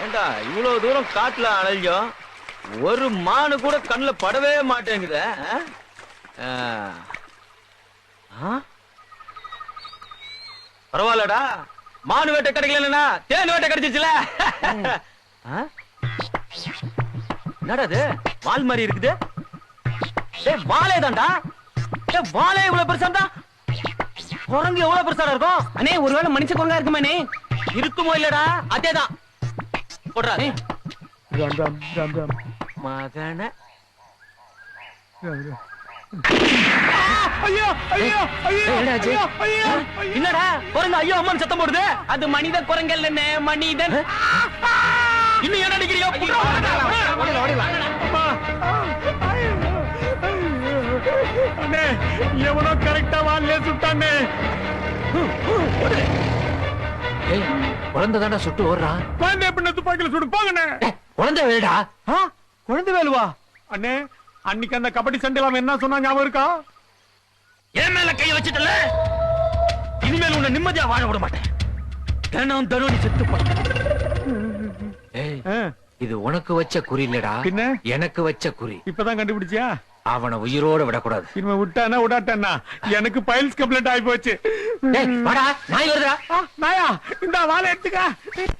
ஏண்டா இவ்வளவு தூரம் காட்டுல அலைஞ்சோம், ஒரு மானு கூட கண்ணுல படவே மாட்டேங்குத. பரவாயில்லடா, மானு வேட்டை கிடைக்கலன்னா தேன் வேட்டை கிடைச்சிச்சுல. என்னடா அது வால் மாதிரி இருக்குது? வாலே தான்டா. வாலே இவ்வளவு பெருசாண்டா. குரங்கு எவ்வளவு பெருசா இருக்கும்? அண்ணே ஒருவேளை மனுஷ குரங்கா இருக்குமானே? இருக்குமோ இல்லடா, அதேதான். போடுறாரு மகன. என்னடா குரங்கு ஐயோ அம்மான்னு சத்தம் போடுது? அது மனித குரங்கல் என்ன, மனிதன். இன்னும் என்ன நினைக்கிறியோ? எவனோ கரெக்டா வால்லே சுட்டானே. குழந்தை தானே சுட்டு ஓடுறான். குழந்தை எப்படி துப்பாக்கில சுடு போங்கண்ணே. குழந்தை வேடா. குழந்தை வேலுவா? அண்ணே அன்னைக்கு அந்த கபடி சண்டையில என்ன சொன்னா ஞாபகம் இருக்கா? என் மேல கைய வச்சுட்டல, இனிமேல் உன்னை நிம்மதியா வாழ விட மாட்டேன். தினம் தினம் நீ செத்து போ. இது உனக்கு வச்ச குறி இல்லடா, எனக்கு வச்ச குறி. இப்பதான் கண்டுபிடிச்சியா? அவனை உயிரோட விடக்கூடாது. இனிமே விட்டானா விடாட்டானா எனக்கு பைல்ஸ் கம்ப்ளைண்ட் ஆகி போச்சு. நாய் வருதா? நாயா இந்த வாழை எடுத்துக்க.